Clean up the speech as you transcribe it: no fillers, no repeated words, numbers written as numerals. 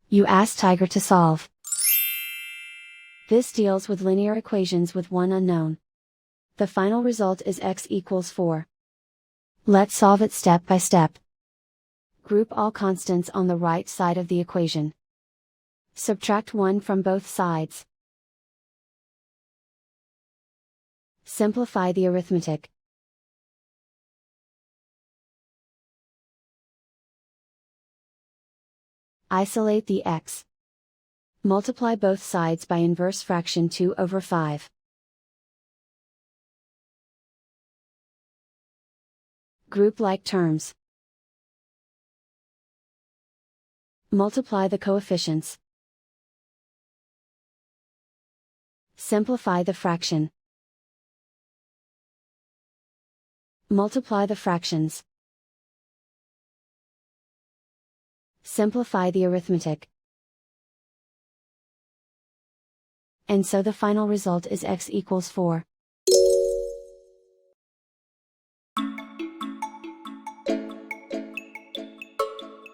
You ask Tiger to solve. This deals with linear equations with one unknown. The final result is x equals 4. Let's solve it step by step. Group all constants on the right side of the equation. Subtract 1 from both sides. Simplify the arithmetic. Isolate the x. Multiply both sides by inverse fraction 2/5. Group like terms. Multiply the coefficients. Simplify the fraction. Multiply the fractions. Simplify the arithmetic. And so the final result is x equals 4.